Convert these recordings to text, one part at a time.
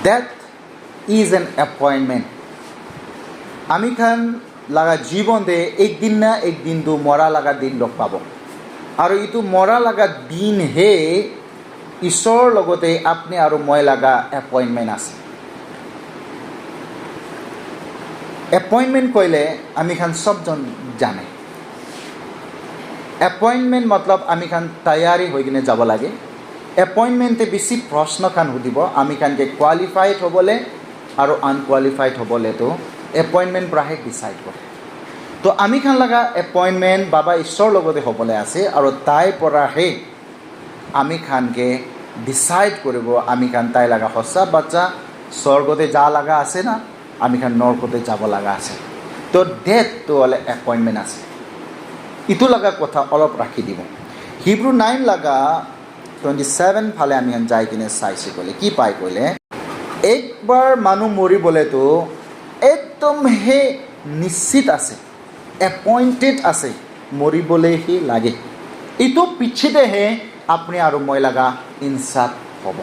Death is an appointment আমি খান লাগা জীৱনতে একদিন না একদিনটো মৰা লগা দিন লগ পাব আৰু এইটো মৰা লগা দিনহে ঈশ্বৰৰ লগতে আপুনি আৰু মই লগা এপইণ্টমেণ্ট আছে এপইণ্টমেণ্ট কৰিলে আমি খান চবজন জানে এপইণ্টমেণ্ট মতলব আমি খান তৈয়াৰী হৈ কিনে যাব লাগে এপইণ্টমেণ্টে বেছি প্ৰশ্ন খান সুধিব আমি খানকে কোৱালিফাইড হ'বলৈ আৰু আনকোৱালিফাইড হ'বলৈতো এপইণ্টমেণ্ট পৰাহে ডিচাইড কৰে তো আমি খান লগা এপইণ্টমেণ্ট বাবা ঈশ্বৰৰ লগতে হ'বলৈ আছে আৰু তাই পৰাহে আমি খানকে ডিচাইড কৰিব আমি খান তাই লগা সঁচা বাচ্চা স্বৰ্গতে যা লগা আছে না আমি খান নৰকতে যাব লগা আছে তো ডেথটো হ'লে এপইণ্টমেণ্ট আছে ইটো লগা কথা অলপ ৰাখি দিব হিব্ৰু 9 লগা 27 ফালে আমি যাই কিনে চাইছোঁ ক'লে কি পাই ক'লে একবাৰ মানুহ মৰিবলৈতো একদম হে নিশ্চিত আছে এপইণ্টেড আছে মৰিবলৈহে লাগে ইটো পিছতেহে আপুনি আৰু মই লগা ইনচাফ হ'ব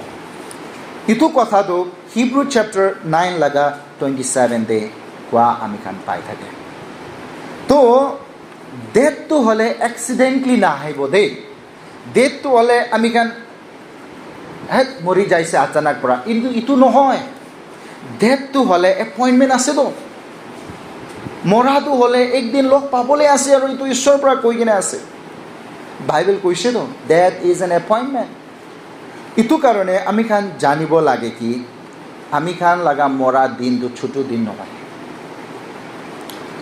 ইটো কথাটো হিব্ৰু চেপ্টাৰ 9 লগা 27 কোৱা আমি খান পাই থাকে তো ডেথটো হ'লে এক্সিডেণ্টলি নাহিব দেই ডেথটো হ'লে আমি খান মৰি যাইছে আচানক পৰা কিন্তু ইটো নহয় ডেথটো হ'লে এপইণ্টমেণ্ট আছেতো মৰাটো হ'লে একদিন লগ পাবলৈ আছে আৰু এইটো ঈশ্বৰৰ পৰা কৈ কিনে আছে বাইবেল কৈছেতো ডেথ ইজ এন এপইণ্টমেণ্ট ইটো কাৰণে আমি খান জানিব লাগে কি আমি খান লগা মৰা দিনটো ছোটো দিন নহয়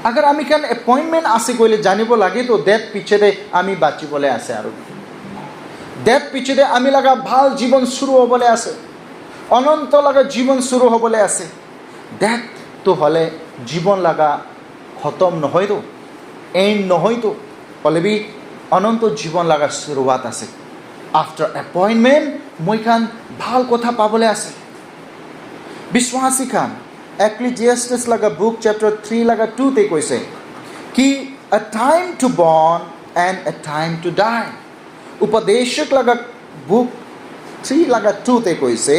আগাৰ আমি খান এপইণ্টমেণ্ট আছে কৈলে জানিব লাগে তো ডেথ পিছতে আমি বাচিবলৈ আছে আৰু ডেথ পিছতে আমি লগা ভাল জীৱন শুৰু হ'বলৈ আছে অনন্ত লগা জীৱন শুৰু হ'বলৈ আছে ডেথটো হ'লে জীৱন লগা খতম নহয়তো এণ্ড নহয়তো অলৰেডি অনন্ত জীৱন লগা শুৰুৱাত আছে আফটাৰ এপইণ্টমেণ্ট মই খান ভাল কথা পাবলৈ আছে বিশ্বাসী খান এক্লিজিয়াষ্টিছ লগা বুক চেপ্টাৰ 3 লগা 2 তে কৈছে কি আ টাইম টু বৰ্ন এণ্ড আ টাইম টু ডাই উপদেশক লগা বুক 3 লগা 2 তে কৈছে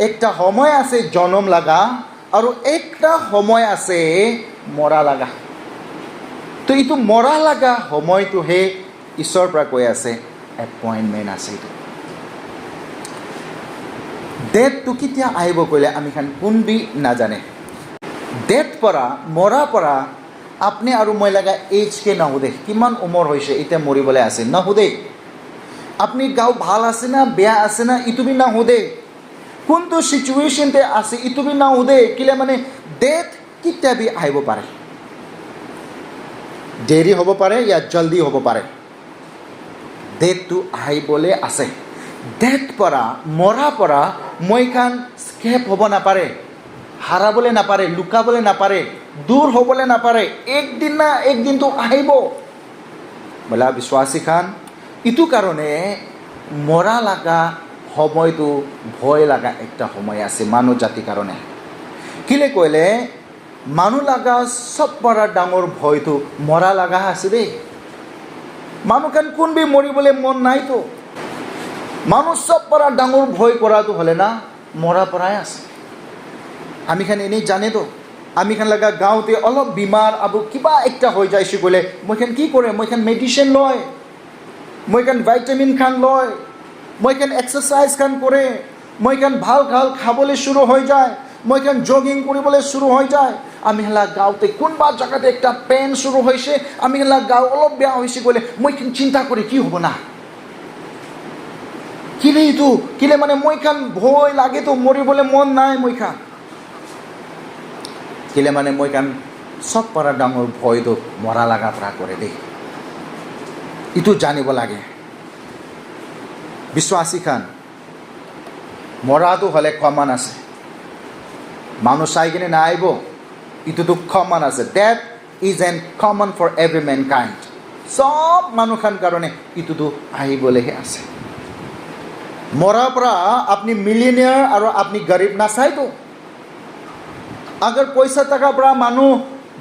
একটা সময় আছে জনম লগা আৰু একটা সময় আছে মৰা লগা তো এইটো মৰা লগা সময়টোহে ঈশ্বৰৰ পৰা কৈ আছে এপইণ্টমেণ্ট আছে এইটো ডেথটো কেতিয়া আহিব ক'লে আমি খান কোনবি নাজানে ডেথ পৰা মৰা পৰা আপুনি আৰু মই লগা এইজকে নাহুদে কিমান উমৰ হৈছে এতিয়া মৰিবলৈ আছে নাহুদে আপনি গাঁও ভাল আছে না বেয়া আছে না ইটো বি নাহুদে কোনটো সিচুৱেশ্যনতে আছে ইটো বি নাহুদে কিলে মানে ডেথ কেতিয়া বি আহিব পাৰে দেৰি হ'ব পাৰে ইয়া জলদি হ'ব পাৰে ডেথটো আহিবলৈ আছে ডেথ পৰা মৰা পৰা মই খান স্কেপ হ'ব নাপাৰে হাৰাবলৈ নাপাৰে লুকাবলৈ নাপাৰে দূৰ হ'বলৈ নাপাৰে একদিন না একদিনটো আহিব বোলা বিশ্বাসী খান ইটো কাৰণে মৰা লগা সময়টো ভয় লগা একটা সময় আছে মানুহ জাতিৰ কাৰণে কিলে কৈলে মানুহ লগা চব পৰা ডাঙৰ ভয়টো মৰা লগা আছে দেই মানুহ খান কোনবি মৰিবলৈ মন নাইতো মানুহ চব পৰা ডাঙৰ ভয় কৰাটো হ'লে না মৰা পৰাই আছে আমি খান এনেই জানেতো আমি খান লগা গাঁৱতে অলপ বিমাৰ আৰু কিবা একটা হৈ যাইছে ক'লে মই খান কি কৰে মই খান মেডিচিন লয় মই খান ভাইটামিন খান লয় মই খান এক্সাৰচাইজ খান কৰে মই খান ভাল ভাল খাবলৈ শুৰু হৈ যায় মই খান জগিং কৰিবলৈ শুৰু হৈ যায় আমি হেলা গাঁৱতে কোনবা জায়গাতে একটা পেন শুরু হৈছে আমি হেলা গাঁও অলপ বেয়া হৈছে ক'লে মই খান চিন্তা কৰি কি হ'ব না কিলে এইটো কিলে মানে মই খান ভয় লাগেতো মৰিবলৈ মন নাই মই খান কিলে মানে মই খান চব পৰা ডাঙৰ ভয়টো মৰা লগা পৰা কৰে দেই ইটো জানিব লাগে বিশ্বাসী খান মৰাটো হ'লে ক্ষমান আছে মানুহ চাই কিনে নাহিব ইটোতো ক্ষমান আছে death is an common for every mankind চব মানুহ খান কাৰণে ইটোতো আহিবলৈহে আছে মৰাৰ পৰা আপুনি মিলিয়নিয়াৰ আৰু আপুনি গৰীব নাচায়তো আগৰ পইচা টকাৰ পৰা মানুহ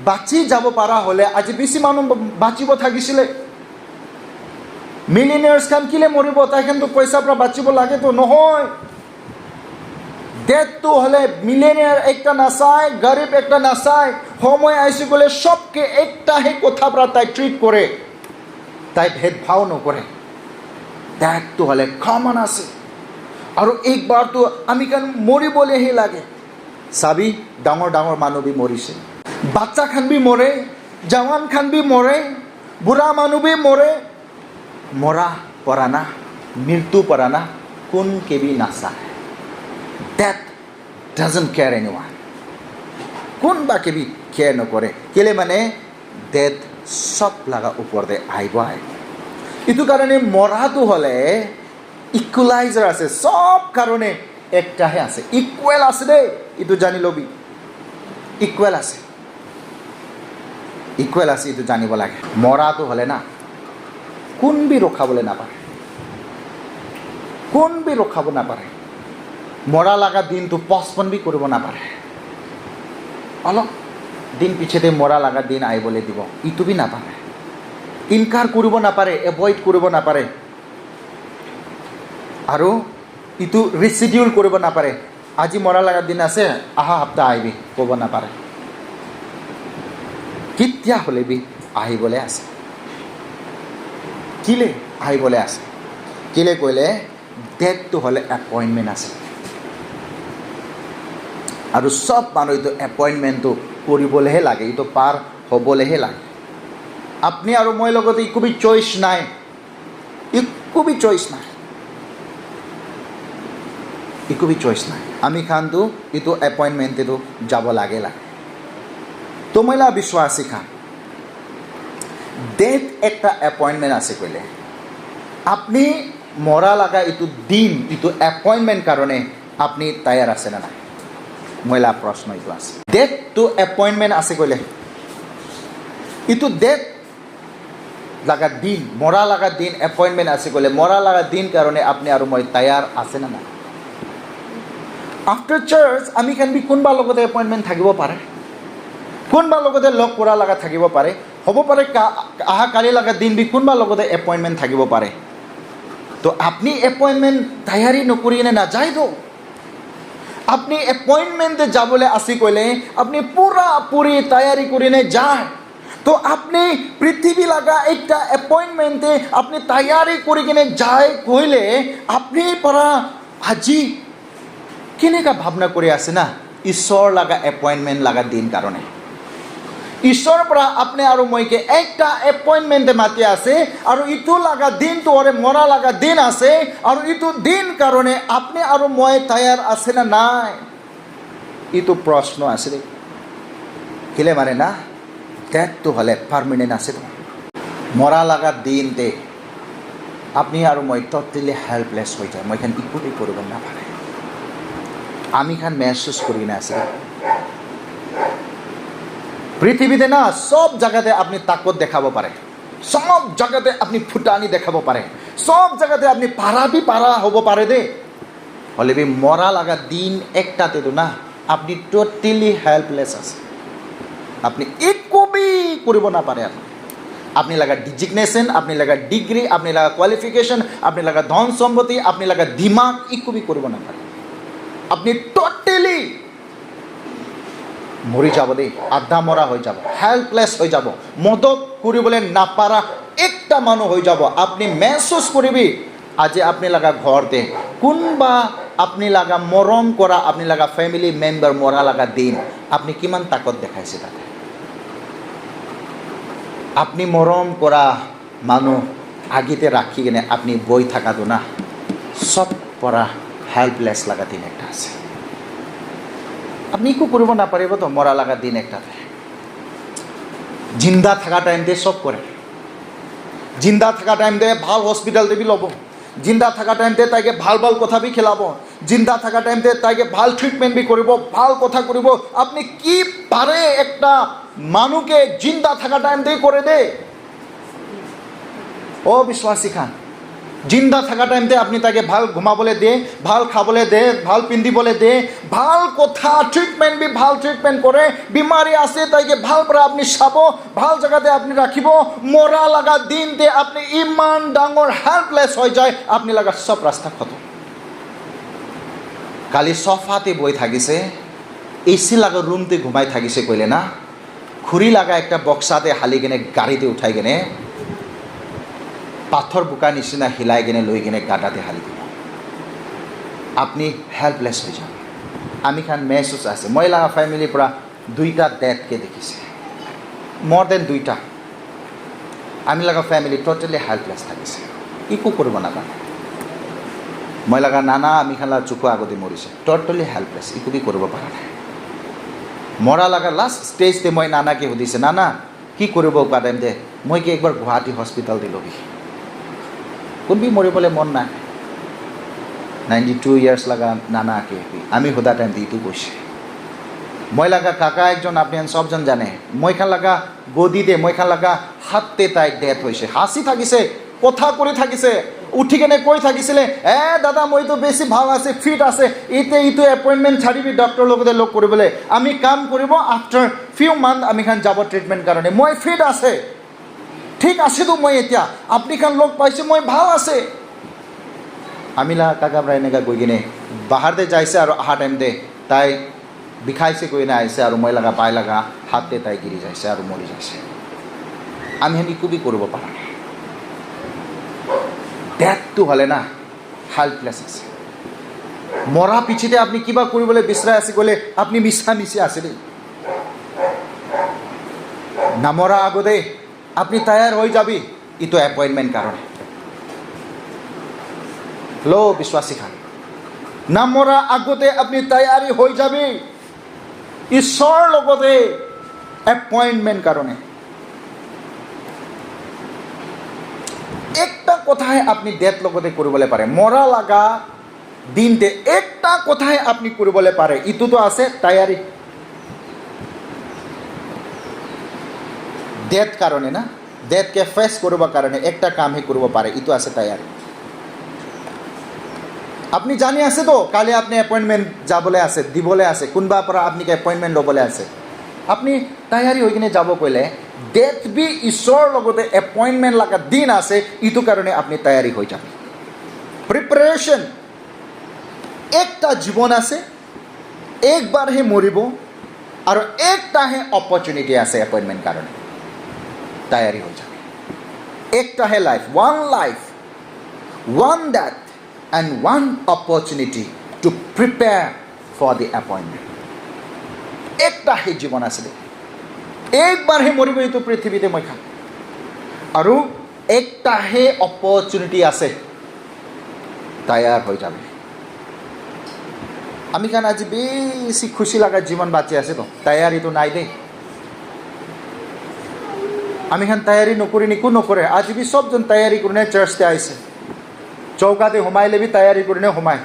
বাচি যাব পৰা হ'লে আজি বেছি মানুহ বাচিব থাকিছিলে মিলিয়নিয়াৰ্ছ খান কিলে মৰিব তাইখানতো পইচাৰ পৰা বাচিব লাগেতো নহয় ডেথটো হ'লে মিলেনিয়াৰ একটা নাচায়, গৰীব একটা নাচায়, সময় আইছে গ'লে সবকে একটাহে কথা পৰা তাই ট্ৰিট কৰে, তাই ভেদভাৱ নকৰে। ডেথটো হ'লে কমন আছে আৰু একবাৰতো আমি কাৰণ মৰিবলৈহে লাগে। চাবি ডাঙৰ ডাঙৰ মানুহ বি মৰিছে, বাচ্চা খান বি মৰে, জৱান খান বি মৰে, বুঢ়া মানুহ বি মৰে। মৰা পৰা না, মৃত্যু পৰা না, কোন কেবি নাচায়। ডেথ ডাজন্ট কেয়াৰ এনিৱান, কোন বা কেবি কেয়াৰ নকৰে। কেলে মানে ডেথ চব লগা ওপৰতে আহিব। এইটো কাৰণে মৰাটো হ'লে ইকুৱেলাইজাৰ আছে, চব কাৰণে একটাহে আছে, ইকুৱেল আছে দেই, এইটো জানি ল'বি। ইকুৱেল আছে, ইকুৱেল আছে, এইটো জানিব লাগে। মৰাটো হ'লে না কোন বি ৰখাবলৈ নাপাৰে, কোন বি ৰখাব নাপাৰে। মৰা লগা দিনটো পষ্টপন বি কৰিব নাপাৰে। অলপ দিন পিছতে মৰা লগা দিন আহিবলৈ দিব, ইটো বি নাপাৰে। ইনকাৰ কৰিব নাপাৰে, এভইড কৰিব নাপাৰে। আৰু ইটো ৰিচিডিউল কৰিব নাপাৰে। আজি মৰা লগা দিন আছে, অহা সপ্তাহ আহিবি ক'ব নাপাৰে। কেতিয়া হ'লে বি আহিবলৈ আছে। কিলে আহিবলৈ আছে, কিলে কৈলে ডেটটো হ'লে এপইণ্টমেণ্ট আছে। আৰু চব মানুহ এইটো এপইণ্টমেণ্টটো কৰিবলৈহে লাগে, এইটো পাৰ হ'বলৈহে লাগে। আপুনি আৰু মই লগতে একো বি চইচ নাই, একো বি চইচ নাই, একো বি চইচ নাই। আমি খানটো এইটো এপইণ্টমেণ্টটো যাব লাগে। তো মহিলা বিশ্বাসী খান ডেট একটা এপইণ্টমেণ্ট আছে কৈলে আপনি মৰা লগা এইটো দিন, এইটো এপইণ্টমেণ্ট কাৰণে আপনি তৈয়াৰ আছে না নাই? মহিলা প্ৰশ্ন এইটো আছে। ডেটটো এপইণ্টমেণ্ট আছে কৈলে এইটো ডেট লগা দিন, মৰা লগা দিন এপইণ্টমেণ্ট আছে কৈলে মৰা লগা দিন কাৰণে আপনি আৰু মই তৈয়াৰ আছে না নাই? আফটাৰ চাৰ্চ আমি কেন বি কোনোবা লগতে এপইণ্টমেণ্ট থাকিব পাৰে, কোনোবা লগতে লগ কৰা লগা থাকিব পাৰে, হ'ব পাৰে অহা কালি লগা দিন বি কোনোবা লগতে এপইণ্টমেণ্ট থাকিব পাৰে। তো আপনি এপইণ্টমেণ্ট তৈয়াৰী নকৰি কিনে নাযায় তো। আপনি এপইণ্টমেণ্টে যাবলৈ আছে কৈলে আপনি পুৰি তৈয়াৰী কৰি নে যায়। তো আপনি পৃথিৱী লগা একটা এপইণ্টমেণ্টে আপনি তৈয়াৰী কৰি কিনে যায় কৈলে আপনি পৰা আজি কেনেকা ভাৱনা কৰি আছে না ঈশ্বৰ লগা এপইণ্টমেণ্ট লগা দিন কাৰণে। ঈশ্বৰৰ পৰা আপনি আৰু মইকে একটা এপইণ্টমেণ্টে মাতি আছে আৰু ইটো লগা দিনটো ওৰে মৰা লগা দিন আছে আৰু ইটো দিন কাৰণে আপনি আৰু মই তৈয়াৰ আছে না নাই? ইটো প্ৰশ্ন আছে দেই। কেলে মানে না ডেটটো হ'লে পাৰ্মানেণ্ট আছে তো। মৰা লগা দিনতে আপনি আৰু মই টটেলি হেল্পলেছ হৈ যায়, মই খান একো কৰিব নাপাৰে। আমি খান মেহসুস কৰি কিনে আছে পৃথিৱীতে না সব জায়গাতে আপনি তাকত দেখাব পাৰে, সব জায়গাতে আপনি ফুটানি দেখাব পাৰে, সব জায়গাতে আপনি পাৰা হ'ব পাৰে দে। হলে বি মৰা লগা দিন একটাতে তো না আপনি টোটেলি হেল্পলেস আছে, আপনি একো বি কৰিব নাপাৰে। আপনি লাগা ডিজিগনেশন, আপনি লাগা ডিগ্ৰী, আপনি লাগা কোয়ালিফিকেশন, আপনি লাগা ধন সম্পত্তি, আপনি লাগা দিমাগ একো বি কৰিব নাপাৰে। আপনি টোটেলি মৰি যাব দেই, আধা মৰা হৈ যাব, হেল্পলেছ হৈ যাব, মদত কৰিবলৈ নাপাৰা একটা মানুহ হৈ যাব। আপনি মেহসুস কৰিবি আজি আপনি লাগা ঘৰতে কোনবা আপনি লাগা মৰম কৰা আপনি লাগা ফেমিলি মেম্বাৰ মৰা লগা দিন আপনি কিমান তাকত দেখাইছে তাতে। আপনি মৰম কৰা মানুহ আগিতে ৰাখি কিনে আপনি বই থাকাটো না সব পৰা হেল্পলেছ লগা দিন একটা আছে। আপনি একো কৰিব নাপাৰিব তো মৰা লগা দিন একটাতে। জিন্দা থাকা টাইমতে সব কৰে, জিন্দা থাকা টাইমতে ভাল হস্পিটালতে বি ল'ব, জিন্দা থাকা টাইমতে তাইকে ভাল ভাল কথা বি খেলাব, জিন্দা থাকা টাইমতে তাইকে ভাল ট্ৰিটমেণ্ট বি কৰিব, ভাল কথা কৰিব। আপনি কি পাৰে একটা মানুহকে জিন্দা থাকা টাইমতেই করে দে। ও বিশ্বাসী খান জিন্দা থাকা টাইমতে আপনি তাকে ভাল ঘুমাবলৈ দে, ভাল খাবলৈ দে, ভাল পিন্ধিবলৈ দে, ভাল কথা ট্ৰিটমেণ্ট বি ভাল ট্ৰিটমেণ্ট কৰে। বিমাৰী আছে তাইকে ভাল পৰা আপনি চাব, ভাল জায়গাতে আপনি ৰাখিব। মৰা লগা দিনতে আপনি ইমান ডাঙৰ হেল্পলেছ হৈ যায়, আপনি লগা সব ৰাস্তা খতম। কালি সোফাতে বই থাকিছে, এসি লাগা রুমতে ঘুমাই থাকিছে কইলে না, খুরি লাগা একটা বক্সাতে হালি কিনে গাড়িতে উঠাই কিনে পাথর বোকা নিচিনা হিলাই কিনে লৈ কিনে গাটাতে হালি দিব। আপনি হেল্পলেস হয়ে যান। আমি খান মেহসুস আছে, মই লাগা ফ্যামিলির পৰা 2টা ডেথকে দেখিছে, মোৰ দেন 2টা। আমি লাগা ফ্যামিলি টোটালি হেল্পলেস থাকিছে, একো কৰিব নাজানে। মই লাগা নানা আমি খান লাগা চুকু আগতে মৰিছে, টোটালি হেল্পলেস, একো বি কৰিব পৰা নাই। মৰা লাগা লাষ্ট ষ্টেজতে মই নানাকে সুধিছে, নানা কি কৰিব পাৰিম দে, মই কি একবাৰ গুৱাহাটী হস্পিটেল দি ল'বি, কোনবি মৰিবলৈ মন নাই। 92 ইয়ার্স লাগা নানাকে আমি সোধা টাইম দি কৈছে। মই লাগা কাকা একজন, আপনি সবজন জানে, মই খান লাগা গদিতে, মই খান লাগা হাতে তাই ডেথ হয়েছে, হাসি থাকিছে, কথা করে থাকিছে, উঠি কেনে কৈ থাকিছিলে, দাদা মই তো বেশি ভাল আছে, ফিট আছে, ইটো এপইন্টমেন্ট ছাড়িবি ডক্টর লগতে লগ কৰিবলৈ, আমি কাম কৰিব, আফটার ফিউ মান্থ আমি খান যাব ট্রিটমেন্ট কারণে, মই ফিট আছে, ঠিক আছে তো মই এতিয়া, আপনি খান লগ পাইছে, মই ভাল আছে। আমি লাগা কাকা পৰা এনেকা গৈ কিনে বাহাৰতে যাইছে আৰু অহা টাইম দে তাই বিষাইছে কৈ না আহিছে, আৰু মই লাগা পাই লাগা হাতে তাই গিৰি যাইছে আৰু মৰি যাইছে। আমি হেন একো বি কৰিব পৰা নাই। ডেথটো হ'লে না হেল্পলেছ আছে। মৰা পিছতে আপুনি কিবা কৰিবলৈ বিচাৰি আছে গ'লে আপুনি মিছা মিছি আছে দেই। নামৰা আগতে আপনি তৈয়াৰ হৈ যাবি, ইটো এপইন্টমেন্ট কাৰণে। লো বিশ্বাসী খান, নামৰা আগতে আপনি তৈয়াৰি হৈ যাবি ঈশ্বৰ লগতে এপইন্টমেন্ট কাৰণে। একটা কথাই আপনি ডেথ লগতে কৰিবলৈ পাৰে, মৰা লাগা দিনতে একটা কথাই আপনি কৰিবলৈ পাৰে, ইটোতো আছে তৈয়াৰি। ডেথ কাৰণে না, ডেথকে ফেস কৰিব কাৰণে একটা কামহে কৰিব পাৰে, ইটো আছে তৈয়ারি। আপনি জানি আছে তো কালি আপনি এপইন্টমেন্ট যাবলৈ আছে, দিবলৈ আছে, কোনবা পৰা আপনি এপইন্টমেন্ট ল'বলৈ আছে, আপনি তৈয়াৰি হৈ কিনে যাব কইলে ডেথ বি ঈশ্বৰৰ লগতে এপইন্টমেন্ট লাগা দিন আছে, ইটো কাৰণে আপনি তৈয়াৰি হৈ যাবে। প্ৰিপাৰেশন, একটা জীবন আছে, একবাৰ হে মৰিব, আৰু একটাহে অপৰচুনিটি আছে এপইন্টমেন্ট কাৰণে, তৈয়ারি হৈ যাবে। একটাহে life, one death and one opportunity to prepare for the appointment. একটা হে জীবন আছে, একবার হে মরিব এই তো পৃথিবীতে মই খান, আৰু একটা হে অপরচুনিটি আছে, তৈয়ার হয়ে যাবে। আমি খান আজি বেশি খুশি লাগা জীবন বাঁচি আছে তো, তৈয়ারি তো নাই দে। আমি খান তৈয়ারি নকরি নিকো নকরে, আজি বি সবজন তৈয়ারি করে চার্চতে আইছে, চৌকাতে সোমাইলে বি তৈয়ারি করে সোমায়,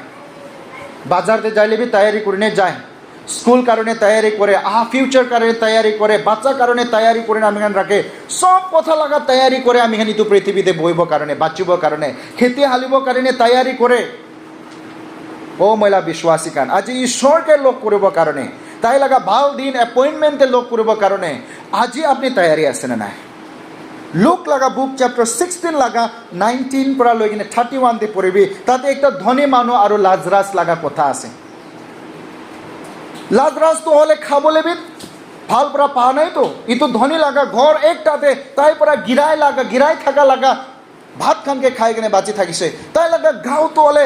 বাজারতে যাইলে বি তৈয়ারি করে যায়, স্কুল কারণে তৈয়ারি করে, ফিউচার কারণে তৈয়ারি করে, বাচ্চা কারণে তৈয়ারি করে আমি খান রাখে, সব কথা লাগা তৈয়ারি করে আমি খান ইটো পৃথিবীতে বইব কারণে, বাঁচিব কারণে, খেতি হালিব কারণে তৈয়ারি করে। ও মহিলা বিশ্বাসী খান, আজি ঈশ্বরকে লগ করব কারণে, তাই লাগা ভাল দিন এপইন্টমেন্টে লগ করব কারণে আজি আপনি তৈয়ারি আছে না নাই? লুক লাগা বুক চ্যাপ্টার 16 লাগা 19 পৰা লৈ কিনে 31 তে পড়িবি, তাতে একটা ধনী মানুহ আৰু লাজৰাস লাগা কথা আছে। লাজৰাস তো হলে খাবলে বি ভাল পৰা পা নাই তো, ইটো ধনী লাগা ঘৰ একটাতে, তাই পৰা গিরাই থাকা লাগা ভাত খানকে খাই কিনে বাঁচি থাকিছে, তাই লাগা ঘাও তো হলে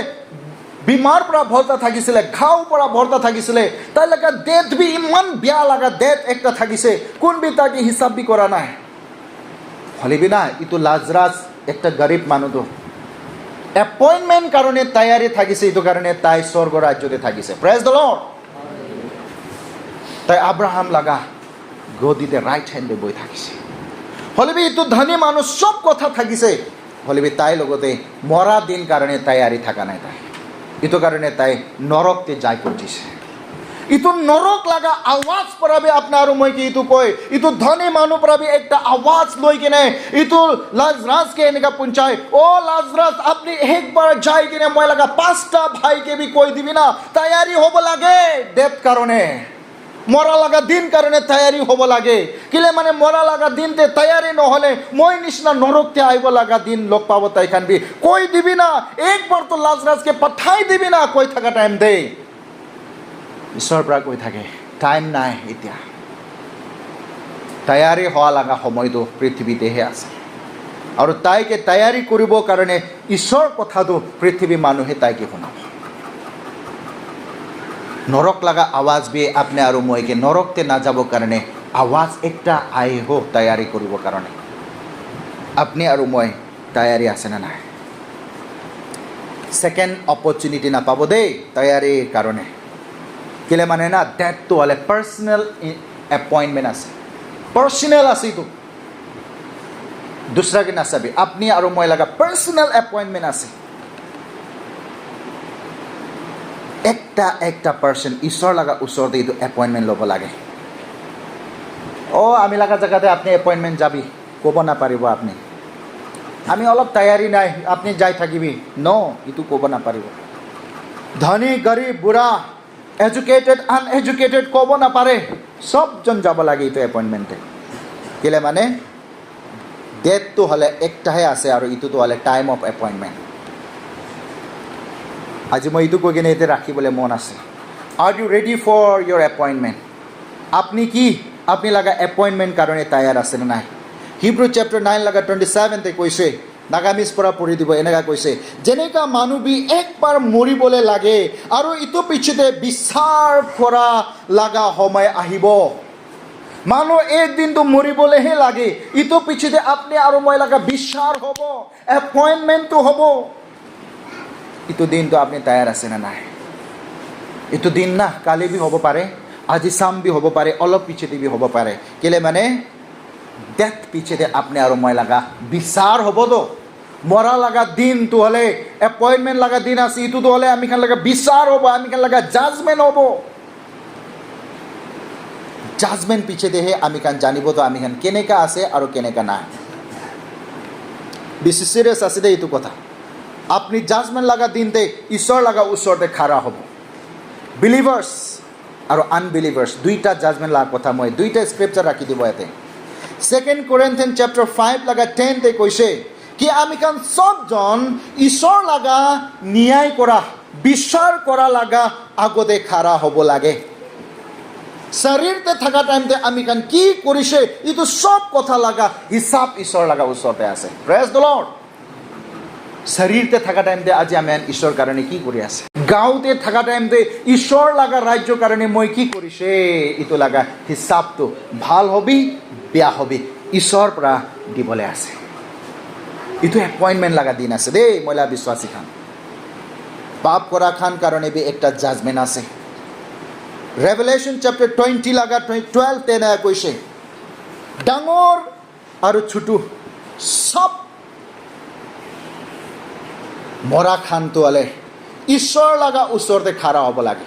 বিমার পৰা ভৰ্তা থাকিছিলে, ঘাও পৰা ভর্তা থাকিছিলে, তাই লাগা ডেথ বি ইমান বেয়া লাগা ডেথ একটা থাকিছে, কোন বি তাকে হিসাব বি করা নাই। হলে বি না ইটো লাজরাস একটা গরিব মানুষ তো এপইন্টমেন্ট কারণে তৈয়ারি থাকিছে, ইটো কারণে তাই স্বর্গ রাজ্যতে থাকিছে। Praise the lord. তাই আব্রাহাম লাগা গদিতে রাইট হ্যান্ডে বই থাকিছে, হলে বি ইটো ধনী মানুষ সব কথা থাকিছে, হলে বি তাই লগতে মরা দিন কারণে তৈয়ারি থাকা নাই তাই, ইটো কারণে তাই নরকতে যাই পৌঁছিছে। ইটো নরক লাগা আওয়াজ পরাবে আপনার মই কি ইটো কয়, ইটো ধনী মানুষ পরাবে একটা আওয়াজ লই কিনে ইটো লাজরাসকে এনেকা পৌঁছায়, ও লাজরাস আপনি একবার যাই কিনে মই লাগা 5টা ভাইকে বি কই দিবি না, তৈয়ারি হব লাগে ডেথ কারণে, মরা লাগা দিন কারণে তৈয়ারি হব লাগে, কিলে মানে মরা লাগা দিনতে তৈয়ারি নহলে মই নিচিনা নরকতে আইব লাগা দিন লোক পাবো, তাই খানবি কই দিবি না, একবার তো লাজরাসকে পাঠাই দিবি না, কই থাকা টাইম দে। ঈশ্বৰৰ পৰা কৈ থাকে টাইম নাই এতিয়া, তৈয়াৰী হোৱা লগা সময়টো পৃথিৱীতেহে আছে। আৰু তাইকে তৈয়াৰী কৰিবৰ কাৰণে ঈশ্বৰৰ কথাটো পৃথিৱীৰ মানুহে তাইকে শুনাব। নৰক লগা আৱাজ বি আপনি আৰু মইকে নৰকতে নাযাবৰ কাৰণে আৱাজ একটা আহিব তৈয়াৰী কৰিবৰ কাৰণে। আপনি আৰু মই তৈয়াৰী আছে না নাই? সেকেন্ড অপৰচুনিটি নাপাব দেই তৈয়াৰীৰ কাৰণে। কেলে মানে না ডেথটো হ'লে পাৰ্চনেল এপইণ্টমেণ্ট আছে, পাৰ্চনেল আছে এইটো, দুসৰাকে নাচাবি। আপনি আৰু মই লগা পাৰ্চনেল এপইণ্টমেণ্ট আছে। একটা পাৰ্চন ঈশ্বৰ লগা ওচৰতে এইটো এপইণ্টমেণ্ট ল'ব লাগে। আমি লগা জেগাতে আপনি এপইণ্টমেণ্ট যাবি ক'ব নাপাৰিব আপনি, আমি অলপ তৈয়াৰী নাই আপনি যাই থাকিবি, এইটো ক'ব নাপাৰিব। ধনী গৰীব বুঢ়া এডুকেটেড আনএডুকেটেড ক'ব নাপাৰে, চবজন যাব লাগে এইটো এপইণ্টমেণ্টে। কেলে মানে ডেটটো হ'লে একটাহে আছে আৰু ইটোতো হ'লে টাইম অফ এপইণ্টমেণ্ট। আজি মই এইটো কৈ কিনে এতিয়া ৰাখিবলৈ মন আছে। Are you ready for your appointment? আপনি লগা এপইণ্টমেণ্ট কাৰণে তৈয়াৰ আছে নে নাই? হিব্ৰু চেপ্টাৰ 9 লগা 27 কৈছে, নাগামিজ পৰা পঢ়ি দিব, এনেকুৱা কৈছে, যেনেকা মানুহবি একবাৰ মৰিবলৈ লাগে আৰু ইটো পিছতে বিচাৰ কৰা লগা সময় আহিব। মানুহ একদিনটো মৰিবলৈহে লাগে, ইটো পিছতে আপনি আৰু মই লগা বিচাৰ হ'ব, এপইণ্টমেণ্টটো হ'ব। ইটো দিনটো আপনি তৈয়াৰ আছে না নাই? ইটো দিন না কালি বি হ'ব পাৰে, আজি চাম বি হ'ব পাৰে, অলপ পিছতে বি হ'ব পাৰে। কেলে মানে ডেথ পিছতে আপনি আৰু মই লগা বিচাৰ হ'বতো। মৰা লগা দিনটো হ'লে এপইণ্টমেণ্ট লগা দিন আছে, ইটোতো হ'লে আমি খান লগা বিচাৰ হ'ব, আমি খান লগা জাজমেণ্ট হ'ব। জাজমেণ্ট পিছতেহে আমি খান জানিবতো আমি খান কেনেকা আছে আৰু কেনেকা নাই। বেছি চিৰিয়াছ আছে দেই এইটো কথা। আপনি জাজমেণ্ট লগা দিনতে ঈশ্বৰ লগা ওচৰতে খাৰা হ'ব। বিলিভাৰ্ছ আৰু আনবিলিভাৰ্ছ দুইটা জাজমেণ্ট লগা কথা মই দুইটা স্ক্ৰিপচাৰ ৰাখি দিব ইয়াতে। 2 Corinthians chapter 5 লগা 10 কৈছে কি আমি খান চবজন ঈশ্বৰ লগা ন্যায় কৰা বিচাৰ কৰা লগা আগতে খাৰা হ'ব লাগে। শৰীৰতে থকা টাইমতে আমি খান কি কৰিছে এইটো সব কথা লগা হিচাপ ঈশ্বৰ লগা ওচৰতে আছে। Praise the lord. শৰীৰতে থকা টাইমতে আজি আমি ঈশ্বৰৰ কাৰণে কি কৰি আছে, গাঁৱতে থকা টাইমতে ঈশ্বৰ লগা ৰাজ্যৰ কাৰণে মই কি কৰিছে, এইটো লগা হিচাপটো ভাল হবি বেয়া হবি ঈশ্বৰৰ পৰা দিবলৈ আছে। এইটো এপইণ্টমেণ্ট লগা দিন আছে দেই মহিলা বিশ্বাসী খান। পাপ কৰা খান কাৰণে বি একটা জাজমেণ্ট আছে। ৰেভেলেশ্যন চেপ্টাৰ 20 লগা 12 তেনে কৈছে, ডাঙৰ আৰু ছোটো সব মৰা খানটো হ'লে ঈশ্বৰ লগা ওচৰতে খাৰা হ'ব লাগে,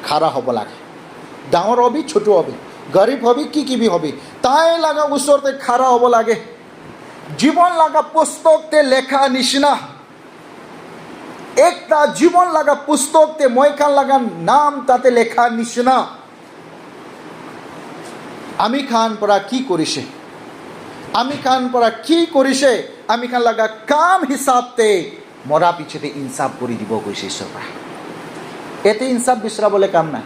খাৰা হ'ব লাগে। ডাঙৰ হবি ছোটো হবি, গৰীব হবি কি বি হবি, তাই লগা ওচৰতে খাৰা হ'ব লাগে। জীবন লগা পুস্তকতে লেখা নিচিনা একটা জীবন লগা পুস্তকতে মই খান লগা নাম তাতে লেখা নিচিনা আমি খান পৰা কি কৰিছে, আমি খান পৰা কি কৰিছে, আমি খান লগা কাম হিচাপতে মৰা পিছতে ইনচাফ কৰি দিব কৈছে ঈশ্বৰ পৰা। এতে ইনচাফ বিচৰাবলৈ কাম নাই,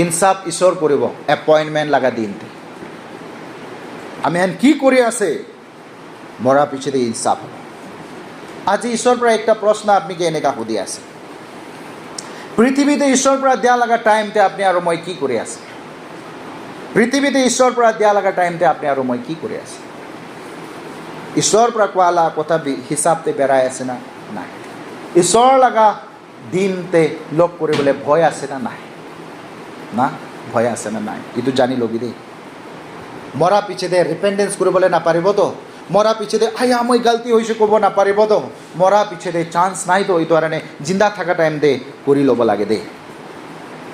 ইনচাফ ঈশ্বৰ কৰিব এপইণ্টমেণ্ট লগা দিনতে। আমি হেন কি কৰি আছে মৰা পিছতে ইনচাফ হ'ব। আজি ঈশ্বৰৰ পৰা একটা প্ৰশ্ন আপনি কি এনেকা সুধি আছে, পৃথিৱীতে ঈশ্বৰৰ পৰা দিয়া লগা টাইমতে আপনি আৰু মই কি কৰি আছে? পৃথিৱীতে ঈশ্বৰৰ পৰা দিয়া লগা টাইমতে আপনি আৰু মই কি কৰি আছে? ঈশ্বৰৰ পৰা কোৱা লগা কথা হিচাপতে বেৰাই আছে না নাই? ঈশ্বৰ লগা দিনতে লগ কৰিবলৈ ভয় আছে না নাই? না ভয় আছে না নাই? এইটো জানি ল'বি দেই। মৰা পিছতে ৰিপেণ্টেন্স কৰিবলৈ নাপাৰিবতো, মৰা পিছতে মই গলতি হৈছে ক'ব নাপাৰিবতো, মৰা পিছতে চান্স নাইতো। এইটো কাৰণে জিন্দা থকা টাইম দে কৰি ল'ব লাগে দেই।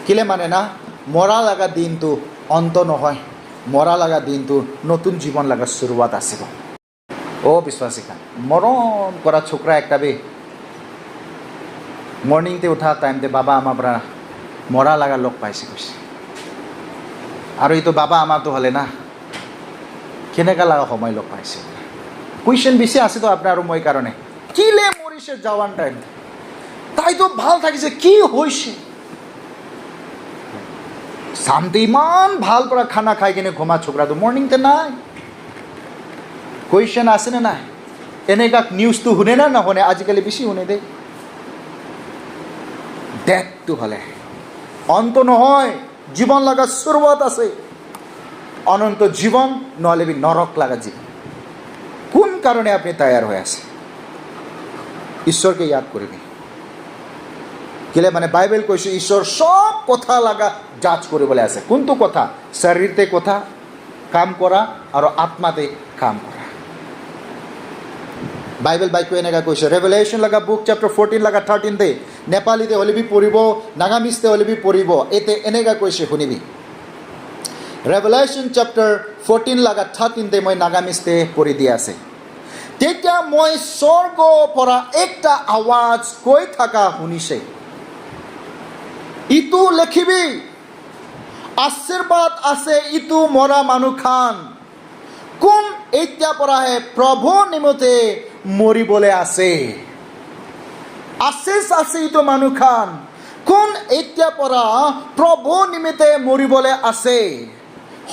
কেলে মানে না মৰা লগা দিনটো অন্ত নহয়, মৰা লগা দিনটো নতুন জীৱন লগা শুৰুৱাত আছিল। বিশ্বাসী খান মৰম কৰা ছোকৰা একটা বে মৰ্নিংতে উঠা টাইমতে বাবা আমাৰ পৰা মৰা লগা লগ পাইছে কৈছে। আৰু এইটো বাবা আমাৰতো হ'লে না কেনেকা লগা সময় লগ পাইছে। কুৱেশ্যন বেছি আছেতো আপোনাৰ আৰু মই কাৰণে, কিলে মৰিছে জৱান টাইম, তাইতো ভাল থাকিছে কি হৈছে, শান্তি ইমান ভাল পৰা খানা খাই কিনে ঘুমা ছোকৰাটো মৰ্ণিংতে নাই। কুৱেশ্যন আছেনে নাই? এনেকা নিউজটো শুনে না নুশুনে? আজিকালি বেছি শুনে দেই। ডেথটো হ'লে অন্ত নহয়, জীৱন লগা শুৰুৱাত আছে। অনন্ত জীৱন নহ'লে নৰক লগা জীৱন। কোন কাৰণে আপুনি তৈয়াৰ হৈ আছে? ঈশ্বৰকে ইয়াদ কৰিবি। কেলে মানে বাইবেল কৈছে ঈশ্বৰ সব কথা লগা জাজ কৰিবলৈ আছে। কোনটো কথা? শৰীৰতে কথা কাম কৰা আৰু আত্মাতে কাম কৰা। বাইবেল বাক্য এনেকা কৈছে, ৰেভেলেশ্যন লগা বুক চেপ্টাৰ 14 লগা 13 নেপালীতে হ'লে পঢ়িব, নাগামিজতে হ'লে পঢ়িব। এতে এনেকা কৈছে শুনিবি। ৰেভেলেশ্যন চেপ্টাৰ 14 লগা 13 মই নাগামিজতে পঢ়ি দিয়া আছে। তেতিয়া মই স্বৰ্গৰ পৰা একটা আৱাজ কৈ থকা শুনিছে, ইটো লিখিবি, আশীৰ্বাদ আছে ইটো মৰা মানুহ খান, কোন এতিয়া পৰাহে প্ৰভু নিমতে মৰিবলৈ আছে। আশীষ আছে ইটো মানুহ খান, কোন এতিয়া পৰা প্ৰভু নিমিত্তে মৰিবলৈ আছে।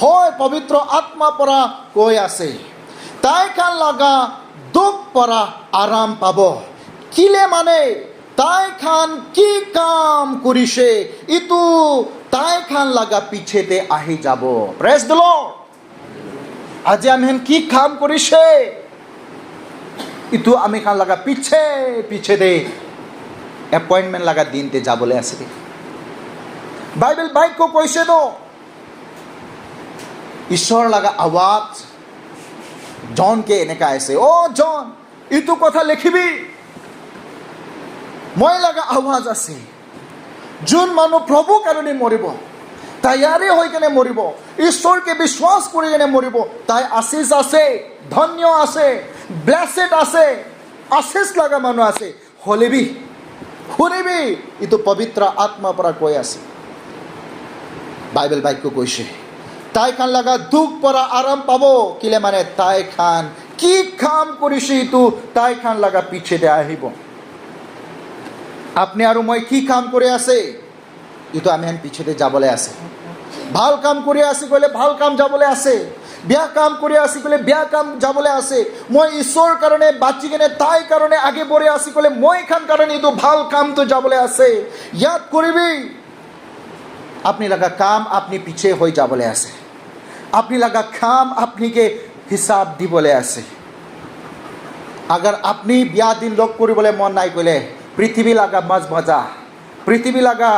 হয়, পবিত্ৰ আত্মা পৰা কৈ আছে, তাই খান লগা দুখ পৰা আৰাম পাব। কিলে মানে তাই খান কি কাম কৰিছে, ইটো তাই খান লগা পিছেতে আহি যাব। Praise the lord. আজি আমি কি কাম কৰিছে, ইটো আমি খান লগা পিছেতে এপইণ্টমেণ্ট লগা দিনতে যাবলৈ আছে। বাইবেল বাক্য কৈছে তো, ঈশ্বৰ লগা আৱাজ জনকে এনেকা আছে, অ' জন ইটো কথা লিখিবি। মই লগা আৱাজ আছে, যোন মানুহ প্ৰভু কাৰণে মৰিব, তৈয়াৰী হৈ কেনে মৰিব, ঈশ্বৰকে বিশ্বাস কৰি কেনে মৰিব, তাই আশীষ আছে, ধন্য আছে, ব্লেছেড আছে, আশীষ লগা মানুহ আছে। শুনিবি, ইটো পবিত্ৰ আত্মাৰ পৰা কৈ আছে। বাইবেল বাক্য কৈছে, তাই খান লগা দুখ পৰা আৰাম পাব। কিলে মানে তাই খান কি কাম কৰিছে, ইটো তাই খান লগা পিছেতে আহিব। আপনি আৰু মই কি কাম কৰি আছে, ইটো আমি পিছেতে যাবলৈ আছে। ভাল কাম কৰি আছি গ'লে ভাল কাম যাবলৈ আছে, বেয়া কাম কৰি আছি গ'লে বেয়া কাম যাবলৈ আছে। মই ঈশ্বৰৰ কাৰণে বাচি কেনে তাই কাৰণে আগে বঢ়ি আছি গ'লে মই খান কাৰণে ইটো ভাল কামটো যাবলৈ আছে। ইয়াদ কৰিবি, আপনি লগা কাম আপনি পিছে হৈ যাবলৈ আছে। আপনি লগা কাম আপনিকে হিচাপ দিবলৈ আছে। আগাৰ আপনি বিয়া দিন লগ কৰিবলৈ মন নাই কৰিলে, পৃথিৱী লগা মাছ ভজা, পৃথিৱী লগা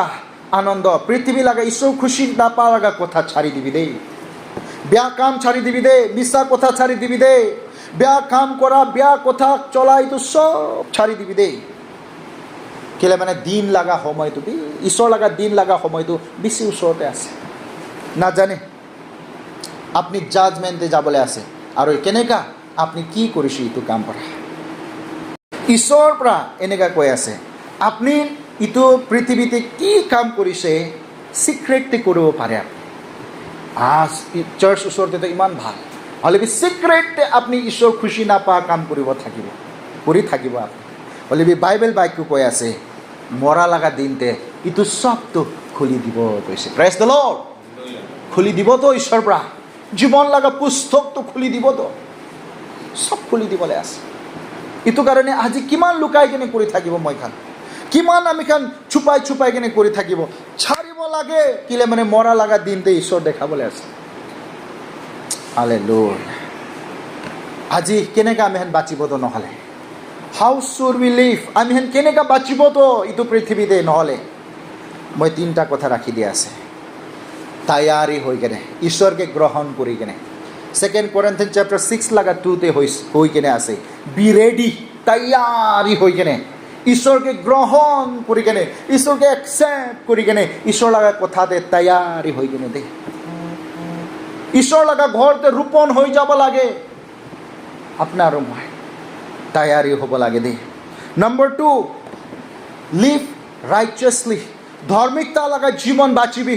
আনন্দ, পৃথিৱী লগা ঈশ্বৰ খুশি নাপা লগা কথা ছাড়ি দিবি দেই। বেয়া কাম ছাড়ি দিবি দে, মিছা কথা ছাড়ি দিবি দে, বেয়া কাম কৰা, বেয়া কথা চলা, এইটো সব ছাড়ি দিবি দে। কেলে মানে দিন লগা সময়টো, ঈশ্বৰ লগা দিন লগা সময়টো বেছি ওচৰতে আছে। নাজানে আপনি জাজমেণ্টে যাবলৈ আছে, আৰু কেনেকা আপনি কি কৰিছে এইটো কাম কৰা। ঈশ্বৰৰ পৰা এনেকা কৈ আছে, আপনি ইটো পৃথিৱীতে কি কাম কৰিছে চিক্ৰেটলি কৰিব পাৰে। চাৰ্চ ওচৰতে ইমান ভাল, হ'লে চিক্ৰেটলি আপুনি ঈশ্বৰ খুচি নাপা কাম কৰি থাকিব আপুনি। হ'লে বাইবেল বাক্য কৈ আছে, মৰা লগা দিনতে ইটো চবটো খুলি দিব কৈছে। Praise the lord. খুলি দিবতো ঈশ্বৰৰ পৰা, জীৱন লগা পুস্তকটো খুলি দিবতো, চব খুলি দিবলৈ আছে। ইটো কাৰণে আজি কিমান লুকাই কেনে কৰি থাকিব, মই খান কিমান আমি খান ছুপাই কেনে কৰি থাকিব, ছাড়িব লাগে। কিলে মানে মৰা লগা দিনতে ঈশ্বৰ দেখাবলৈ আছে। হালেলুয়া। আজি কেনেকা আমি বাচিবতো নহ'লে, হাউ শুড উই লিভ, আমি কেনেকা বাচিবতো ইটো পৃথিৱীতে নহ'লে। মই 3টা কথা ৰাখি দিয়া আছে। তৈয়াৰী হৈ কেনে ঈশ্বৰকে গ্ৰহণ কৰি কেনে, 2 Corinthians chapter 6 লগা 2 হৈ কেনে আছে, বি ৰেডি, তৈয়াৰী হৈ কেনে ঈশ্বৰকে গ্ৰহণ কৰি কেনে, ঈশ্বৰকে একচেপ্ট কৰি কেনে, ঈশ্বৰ লগা কথাতে তৈয়াৰী হৈ কেনে দে। ঈশ্বৰ লগা ঘৰতে ৰোপণ হৈ যাব লাগে। আপোনাৰ আৰু মই তৈয়াৰী হ'ব লাগে দে। নম্বৰ 2, লিভ ৰাইচাছলি, ধাৰ্মিকতা লগা জীৱন বাচিবি।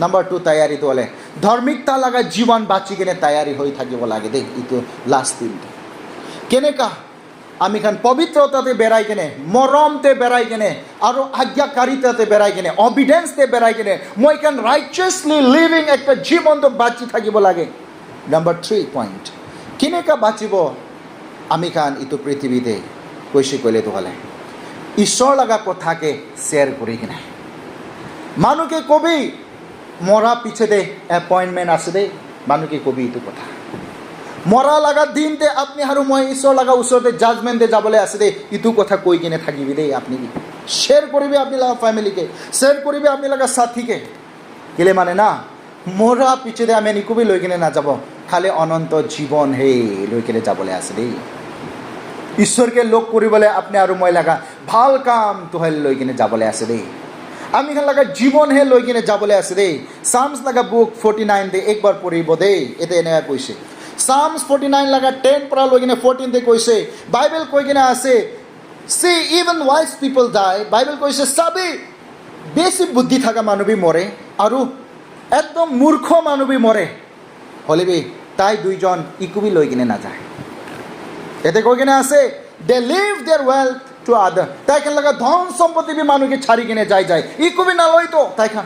নম্বৰ 2 তৈয়াৰীটো হ'লে ধাৰ্মিকতা লগা জীৱন বাচি কেনে তৈয়াৰী হৈ থাকিব লাগে দেই। এইটো লাষ্ট দিনটো কেনেকা আমি খান পবিত্রতাতে বেড়াই কেনে, মরমতে বেড়াই কেনে, আৰু আজ্ঞাকারিতাতে বেড়াই কেনে, অবিডেন্সতে বেড়াই কেনে মই খান রাইচিয়াসলি লিভিং একটা জীবন্ত বাঁচি থাকিব লাগে। নাম্বার 3 পয়েন্ট, কেনেকা বাঁচিব আমি খান ইটো পৃথিবীতে কৈছে কইলে তো হলে ঈশ্বর লাগা কথাকে শেয়ার করি কিনা। মানুষকে কবি মরা পিছেতে এপয়েন্টমেন্ট আছে দে, মানুষকে কবি ইটো কথা মরা লাগা দিনতে আপনি আৰু মই ঈশ্বৰ লাগা ওচৰতে জাজমেন্টে যাবলৈ আছে দে, ইটো কথা কৈ কিনে থাকিবি দেই। আপনি শেয়ার করবি আপনি লাগা ফ্যামিলিকে, শেয়ার করবি আপনি লাগা সাথীকে, কেলে মানে না মরা পিছেতে আমি নিকবি লৈ কিনে না যাব, খালি অনন্ত জীবন হে লৈ কিনে যাবলৈ আছে দেই। ঈশ্বরকে লোক কৰিবলৈ আপনি আৰু মই লাগা ভাল কাম তোহাল লৈ কিনে যাবলৈ আছে দেই। আমি খান লাগা জীবন হে লৈ কিনে যাবলৈ আছে দেই। সামস লাগা বুক 49 দে একবাৰ পঢ়িব দেই। এতে এনেকা কৈছে, সামস 49 লাগা 10 পৰা লৈ কিনে 14 দে কৈছে, বাইবেল কৈ কিনে আছে সি ইভেন ওয়াইজ পিপল ডাই। বাইবেল কৈছে সবে বেছি বুদ্ধি থাকা মানুহ মৰে আৰু একদম মূৰ্খ মানুহ মৰে, হলেবি তাই দুইজন ইকুবি লৈ কিনে নাযায়। এতে কৈ কিনে আছে they leave their wealth to other. তাইখান লাগা ধন সম্পত্তি বি মানুষকে ছাড়ি কিনে যায় ইকুবি না লয় তো তাইখান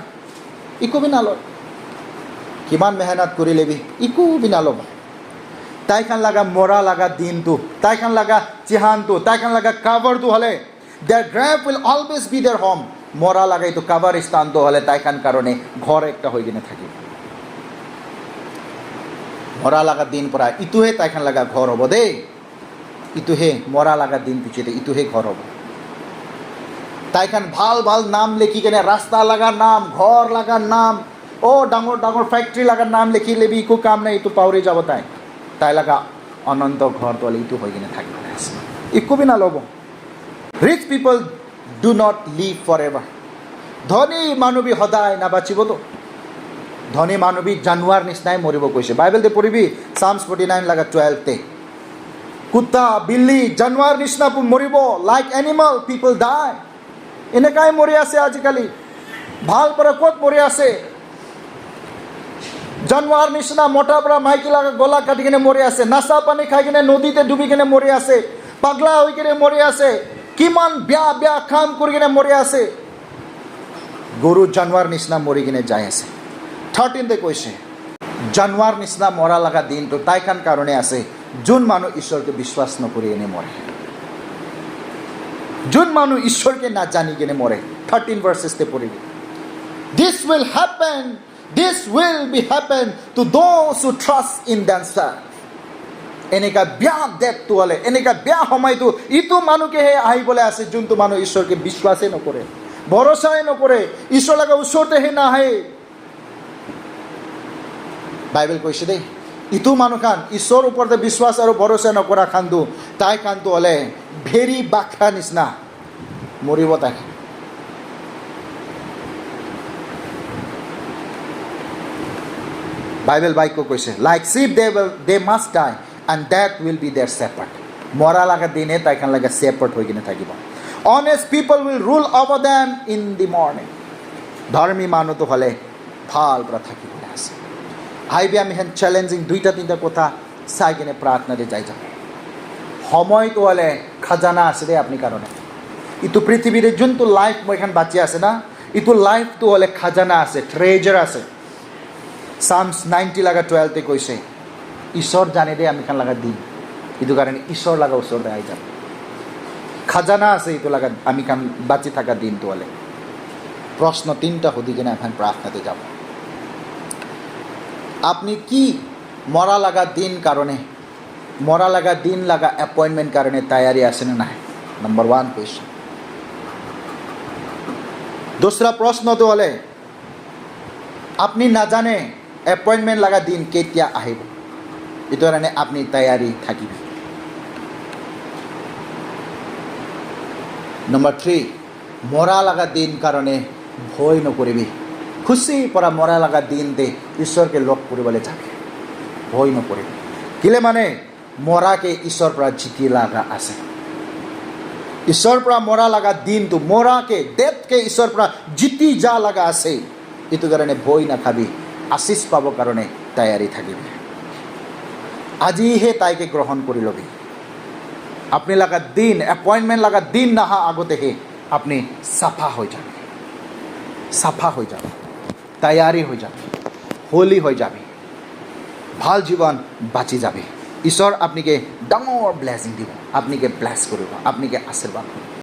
ইকুবি না লয়। কিমান মেহনত কৰি লেবি ইকুবি না লব। তাইখান লাগা মরা লাগা দিনটো, তাইখান লাগা চিহানটো, তাইখান লাগা কাভারটো হলে their grave will always be their home. মরা লাগা এইটো কাভার স্থানটো হলে তাইখান কারণে ঘর একটা হয়ে কিনে থাকিব। মরা লাগা দিন পৰা ইটোহে তাইখান লাগা ঘর হব দেই। ইটোহে মরা লাগা দিন পিছতে ইটোহে ঘর হব। তাইখান ভাল ভাল নাম লেখি কেনে রাস্তা লাগার নাম, ঘর লাগার নাম, ও ডাঙর ডাঙর ফ্যাক্টরি লাগার নাম লেখি লেবি ইকো কাম নাই, ইটো পাউরে যাব তাই লাগা অনন্ত ঘর তলে ইটো হয়ে কিনে থাকিব ইকুবি না লব। Rich people do not live forever. ধনী মানবী সদায় নাবাচিব তো, ধনী মানবী জানুয়ার নিচিনাই মরিব কৈছে। বাইবেলতে পড়িবি সামস 49 লাগা 12 তে, কুত্তা বিল্লি জানুয়ার নিচিনা মরিব, লাইক এনিমাল পিপল ডাই। এনেকাই মরি আছে আজিকালি, ভাল পৰা ক'ত মৰি আছে। জানুয়াৰ নিচিনা মোটা পৰা মাইকি লাগা গলা কাটি কিনে মরি আছে, নাচা পানী খাই কিনে নদীতে ডুবি কিনে মরি আছে, পাগলা হৈ কিনে মরি আছে, কিমান বেয়া বেয়া কাম কৰি কিনে মরি আছে। গরু জানুয়ার নিচিনা মরি কিনে যাই আছে। 13 তে কৈছে জানুয়ার নিচিনা মরা লাগা দিনটো তাইখান কারণে আছে যোন মানুষ ঈশ্বরকে বিশ্বাস নকরি এনে মরে, যোন মানুষ ঈশ্বরকে না জানি কেনে মরে। 13 ভার্সেস তে পড়িবি, this will happen, this will be happen to those who trust in themselves. এনেকা বেয়া দেখতো হলে, এনেকা বেয়া সময়তো ইটো মানুষকে হে আহিবলৈ আছে যোনটো মানুষ ঈশ্বরকে বিশ্বাসে নকরে, ভরসাই নকরে, ঈশ্বর লাগা ওচৰতে হে নাহে। বাইবেল কৈছে দেই ইটো মানুহ খান ঈশ্বৰ ওপৰতে বিশ্বাস আৰু ভৰসা নকৰা খান্দু, তাই খানটো হলে ভেৰি বাখা নিচিনা মৰিব তাই। বাইবেল বাক্য কৈছে like sheep they must die and that will be their shepherd. মৰা লাগা দিনে তাইখান লাগা শেপার্ড হৈ কিনে থাকিব। Honest people will rule over them in the morning. ধর্মী মানুহটো হলে ভাল পৰা থাকিব আছে। আইবি আমি হেন চ্যালেঞ্জিং 2-3 কথা চাই কিনে প্রার্থনাতে যাই যাব। সময়টো হলে খাজানা আছে দে আপনি কারণে। ইটো পৃথিবীর যোনটো লাইফ মই এখান বাঁচি আছে না, ইটো লাইফটো হলে খাজানা আছে, ট্রেজার আছে। সামস 90 লাগা 12 তে কৈছে ঈশ্বর জানে দে আমি খান লাগা দিন, ইটো কারণে ঈশ্বর লাগা ওচৰতে আই যাব। খাজানা আছে ইটো লাগা আমি খান বাঁচি থাকা দিনটো হলে। প্রশ্ন 3টা সুধি কিনে এখন প্রার্থনাতে যাব। আপনি কি মরা লাগা দিন কারণে, মরা লাগা দিন লাগা অ্যাপয়েন্টমেন্ট কারণে তৈয়ারি আছে না নাই? Number 1 question. दूसरा प्रश्न तो हले আপনি না জানে অ্যাপয়েন্টমেন্ট লাগা দিন কেতিয়া আহিব, এটো কাৰণে আপনি তৈয়াৰি থাকিব। নাম্বাৰ 3 মৰা লাগা দিন কাৰণে ভয় নকৰিবি। খুশি পৰা মৰা লাগা দিন দে ঈশ্বৰকে লগ কৰিবলৈ যাবি, ভয় নকৰিবি। কিলে মানে মৰাকে ঈশ্বৰ পৰা জিতি লাগা আছে। ঈশ্বৰ পৰা মৰা লাগা দিনটো, মৰাকে ডেথকে ঈশ্বৰ পৰা জিতি যা লাগা আছে। এইটো কাৰণে ভয় নাখাবি, আশীষ পাব কাৰণে তৈয়াৰি থাকিবি। আজিহে তাইকে গ্ৰহণ কৰি লবি, আপনি লাগা দিন এপয়েন্টমেন্ট লাগা দিন নাহা আগতেহে আপনি সাফা হয়ে যাবে, সাফা হয়ে যাবে, তৈয়ারি হয়ে যাবে, হোলি হয়ে যাবে, ভাল জীবন বাঁচি যাবে। ঈশ্বর আপনাকে ডাঙৰ ব্লেসিং দিব, আপনাকে ব্লেস কৰব, আপনাকে আশীৰ্বাদ কৰব।